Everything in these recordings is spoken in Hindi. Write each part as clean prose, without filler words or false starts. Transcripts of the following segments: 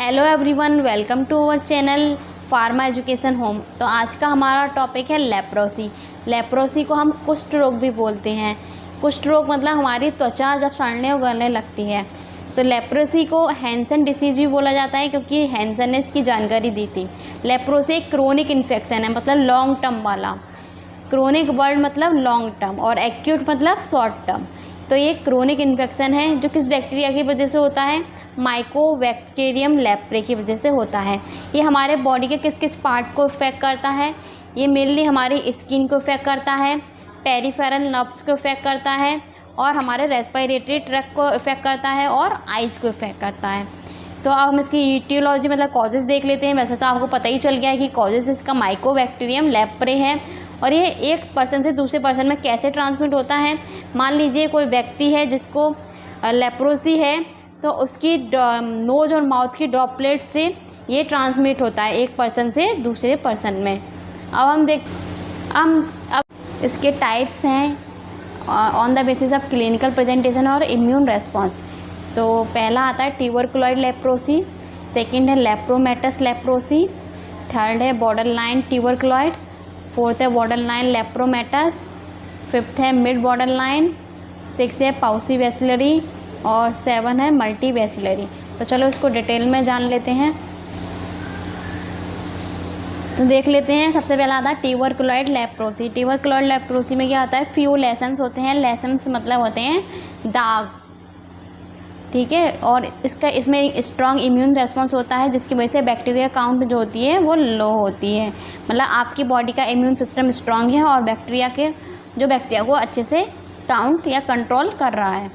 Hello everyone, welcome to our channel pharma education home. तो आज का हमारा टॉपिक है लेप्रोसी। लेप्रोसी को हम कुष्ठ रोग भी बोलते हैं। कुष्ठ रोग मतलब हमारी त्वचा जब सड़ने और गलने लगती है। तो लेप्रोसी को हैंसन डिसीज़ भी बोला जाता है, क्योंकि हैंसन ने इसकी जानकारी दी थी। लेप्रोसी एक क्रोनिक इन्फेक्शन है, मतलब लॉन्ग टर्म वाला। क्रोनिक वर्ड मतलब लॉन्ग टर्म और एक्यूट मतलब शॉर्ट टर्म। तो ये क्रोनिक इन्फेक्शन है जो किस बैक्टीरिया की वजह से होता है? माइकोबैक्टीरियम लेप्रे की वजह से होता है। ये हमारे बॉडी के किस किस पार्ट को इफेक्ट करता है? ये मेनली हमारी स्किन को इफेक्ट करता है, पेरिफेरल नर्व्स को इफेक्ट करता है, और हमारे रेस्पिरेटरी ट्रैक्ट को इफेक्ट करता है, और आइज़ को इफेक्ट करता है। तो अब हम इसकी ईटियोलॉजी मतलब कॉजेज़ देख लेते हैं। वैसे तो आपको पता ही चल गया है कि कॉजेज़ इसका माइकोबैक्टीरियम लेप्रे है। और ये एक पर्सन से दूसरे पर्सन में कैसे ट्रांसमिट होता है? मान लीजिए कोई व्यक्ति है जिसको लेप्रोसी है, तो उसकी नोज़ और माउथ की ड्रॉपलेट से ये ट्रांसमिट होता है एक पर्सन से दूसरे पर्सन में। अब इसके टाइप्स हैं on the basis of clinical presentation और इम्यून रेस्पॉन्स। तो पहला आता है ट्यूबरकुलॉइड लेप्रोसी, सेकंड है लेप्रोमेटस लेप्रोसी, थर्ड है बॉर्डर लाइन ट्यूबरकुलॉइड, फोर्थ है बॉर्डर लाइन लेप्रोमेटस, फिफ्थ है मिड बॉर्डर लाइन, सिक्स है पाउसी वेसिलरी, और 7 है मल्टी वेसिलरी। तो चलो इसको डिटेल में जान लेते हैं। तो देख लेते हैं। सबसे पहला आता है ट्यूबरकुलॉइड लेप्रोसी। ट्यूबरकुलॉइड लेप्रोसी में क्या होता है? फ्यू लेशंस होते हैं। लेशंस मतलब होते हैं दाग, ठीक है। और इसमें स्ट्रॉन्ग इम्यून रेस्पॉन्स होता है, जिसकी वजह से बैक्टीरिया काउंट जो होती है वो लो होती है। मतलब आपकी बॉडी का इम्यून सिस्टम स्ट्रॉन्ग है और बैक्टीरिया को अच्छे से काउंट या कंट्रोल कर रहा है।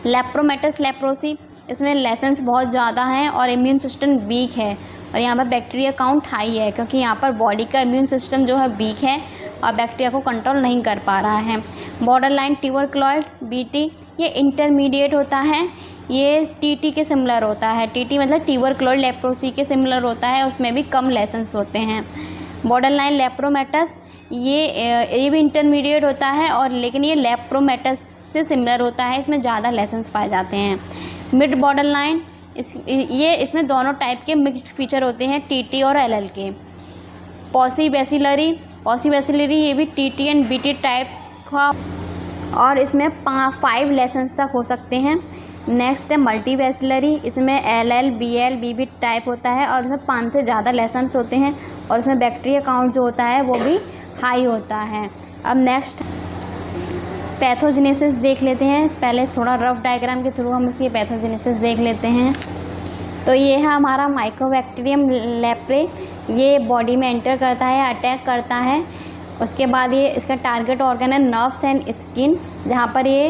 लेप्रोमेटस लेप्रोसी, इसमें लेशंस बहुत ज़्यादा हैं और इम्यून सिस्टम वीक है, और यहाँ पर बैक्टीरिया काउंट हाई है, क्योंकि यहाँ पर बॉडी का इम्यून सिस्टम जो है वीक है और बैक्टीरिया को कंट्रोल नहीं कर पा रहा है। बॉर्डर लाइन ट्यूबरकुलॉइड बीटी, ये इंटरमीडिएट होता है। ये टीटी के सिमिलर होता है। टीटी मतलब ट्यूबरकुलॉइड लेप्रोसी के सिमिलर होता है, उसमें भी कम लेशंस होते हैं। बॉर्डर लाइन लेप्रोमेटस, ये भी इंटरमीडिएट होता है, और लेकिन ये लेप्रोमेटस से सिमिलर होता है, इसमें ज़्यादा लेशंस पाए जाते हैं। मिड बॉर्डर लाइन, इसमें दोनों टाइप के मिक्स्ड फीचर होते हैं, टीटी और एलएल के। पॉसी बेसिलरी, ये भी टीटी एंड बीटी टाइप्स का, और इसमें 5 लेशंस तक हो सकते हैं। नेक्स्ट है मल्टी बेसिलरी, इसमें एलएल बीएल बीबी टाइप होता है, और इसमें 5 से ज़्यादा लेशंस होते हैं, और इसमें बैक्टीरिया काउंट जो होता है वो भी हाई होता है। अब नेक्स्ट पैथोजेनेसिस देख लेते हैं। पहले थोड़ा रफ डायग्राम के थ्रू हम इसकी पैथोजेनेसिस देख लेते हैं। तो ये है हमारा माइकोबैक्टीरियम लेप्रे। ये बॉडी में एंटर करता है, अटैक करता है। उसके बाद ये इसका टारगेट ऑर्गन है नर्व्स एंड स्किन, जहाँ पर ये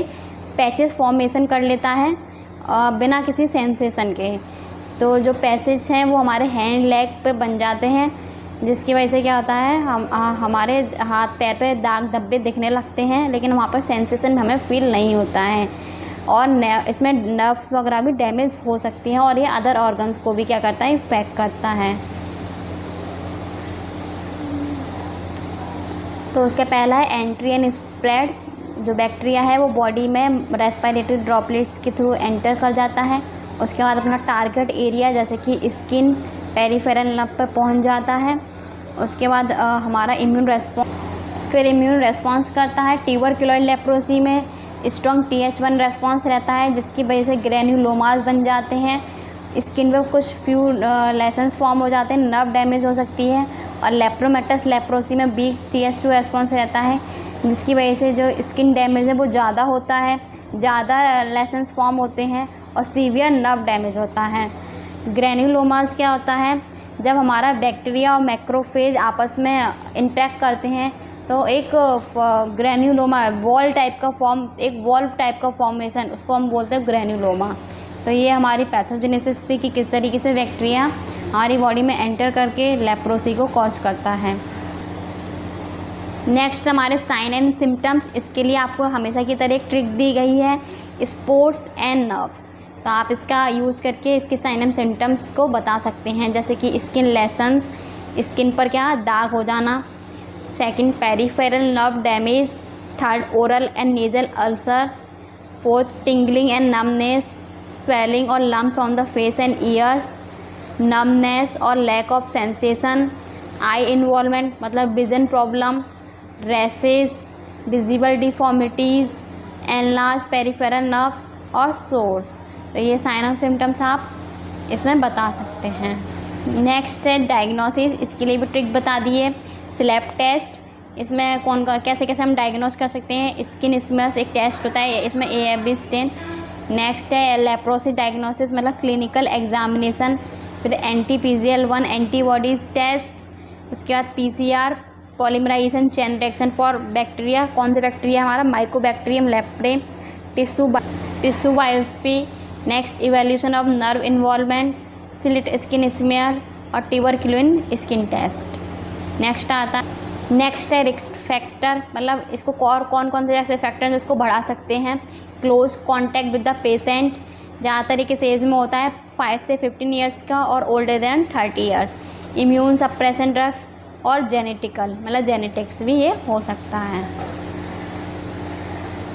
पैचेस फॉर्मेशन कर लेता है बिना किसी सेंसेशन के। तो जो पैचेस हैं वो हमारे हैंड लेग पे बन जाते हैं, जिसकी वजह से क्या होता है, हमारे हाथ पैर पे दाग धब्बे दिखने लगते हैं, लेकिन वहाँ पर सेंसेशन हमें फील नहीं होता है। और इसमें नर्व्स वगैरह भी डैमेज हो सकती हैं, और ये अदर ऑर्गन्स को भी क्या करता है, इफेक्ट करता है। तो उसका पहला है एंट्री एंड स्प्रेड। जो बैक्टीरिया है वो बॉडी में रेस्पिरेटरी ड्रॉपलेट्स के थ्रू एंटर कर जाता है। उसके बाद अपना टारगेट एरिया जैसे कि स्किन, पेरिफेरल नर्व पर पहुंच जाता है। उसके बाद हमारा इम्यून रेस्पॉन्स करता है। ट्यूबरकुलॉइड लेप्रोसी में स्ट्रॉन्ग TH1 रेस्पॉन्स रहता है, जिसकी वजह से ग्रेन्युलोमास बन जाते हैं। स्किन पे कुछ फ्यू लेशंस फॉर्म हो जाते हैं, नर्व डैमेज हो सकती है। और लेप्रोमेटस लेप्रोसी में वीक TH2 रेस्पॉन्स रहता है, जिसकी वजह से जो स्किन डैमेज है वो ज़्यादा होता है, ज़्यादा लेशंस फॉर्म होते हैं, और सीवियर नर्व डैमेज होता है। ग्रेन्युलोमास क्या होता है? जब हमारा बैक्टीरिया और मैक्रोफेज आपस में इंटरेक्ट करते हैं, तो एक ग्रेन्युलोमा वॉल्व टाइप का फॉर्मेशन, उसको हम बोलते हैं ग्रेन्युलोमा। तो ये हमारी पैथोजेनेसिस थी कि किस तरीके से बैक्टीरिया हमारी बॉडी में एंटर करके लेप्रोसी को कॉज करता है। नेक्स्ट हमारे साइन एंड सिम्टम्स। इसके लिए आपको हमेशा की तरह एक ट्रिक दी गई है, स्पोर्ट्स एंड नर्व्स। तो आप इसका यूज करके इसके साइन एंड सिम्टम्स को बता सकते हैं, जैसे कि स्किन लेशन, स्किन पर क्या दाग हो जाना। Second peripheral nerve damage. Third oral and nasal ulcer. Fourth tingling and numbness. swelling or lumps on the face and ears, numbness or lack of sensation, eye involvement मतलब vision problem, rashes, visible deformities, enlarged peripheral nerves और sores। तो ये साइन ऑफ सिम्टम्स आप इसमें बता सकते हैं। नेक्स्ट है डायग्नोसिस, इसके लिए भी ट्रिक बता दिए। स्लैप टेस्ट, इसमें कैसे कैसे हम डायग्नोस कर सकते हैं। स्किन स्मेल्स एक टेस्ट होता है, इसमें AFB स्टेन। नेक्स्ट है लेप्रोसी डायग्नोसिस मतलब क्लिनिकल एग्जामिनेशन। फिर anti-PGL1 एंटीबॉडीज टेस्ट। उसके बाद PCR polymerisation chain reaction for bacteria. कौन से बैक्टीरिया? हमारा mycobacterium leprae. Tissue biopsy. Next evaluation of nerve involvement, slit skin smear और ट्यूबरक्यूलिन स्किन टेस्ट। नेक्स्ट है रिस्क फैक्टर मतलब इसको और कौन कौन से ऐसे फैक्टर हैं जो इसको बढ़ा सकते हैं। Close contact with the patient, ज़्यादातर किस एज में होता है 5 से 15 ईयर्स का और older than 30 years. Immune suppression drugs और जेनेटिकल मतलब जेनेटिक्स भी ये हो सकता है।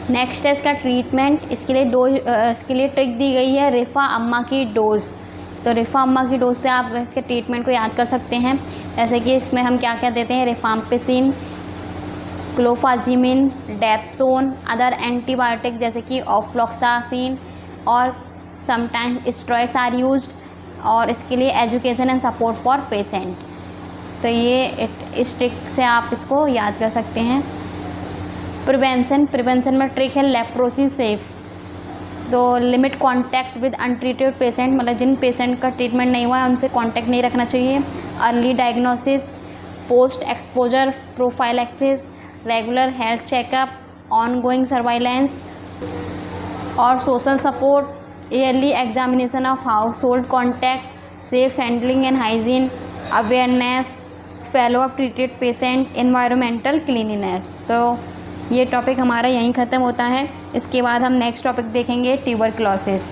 नेक्स्ट है इसका ट्रीटमेंट, इसके लिए ट्रिक दी गई है रिफा अम्मा की डोज़। तो रिफा अम्मा की डोज से आप इसके ट्रीटमेंट को याद कर सकते हैं। जैसे कि इसमें हम क्या क्या देते हैं, रिफाम्पिसिन, क्लोफाजिमिन, डेप्सोन, अदर एंटीबायोटिक जैसे कि ऑफ्लॉक्सासिन और समटाइम्स स्टेरॉइड्स आर यूज्ड। और इसके लिए education and support for patient. तो इस ट्रिक से आप इसको याद कर सकते हैं। प्रिवेंशन में ट्रिक है लेप्रोसी सेफ। तो limit contact with untreated patient मतलब जिन पेशेंट का ट्रीटमेंट नहीं हुआ है उनसे कांटेक्ट नहीं रखना चाहिए। Early diagnosis, post exposure prophylaxis, regular health checkup, ongoing surveillance और social support, yearly examination of household contact, safe handling and hygiene, awareness, follow up treated patient, environmental cleanliness. तो ये टॉपिक हमारा यहीं ख़त्म होता है। इसके बाद हम नेक्स्ट टॉपिक देखेंगे ट्यूबरक्लोसिस।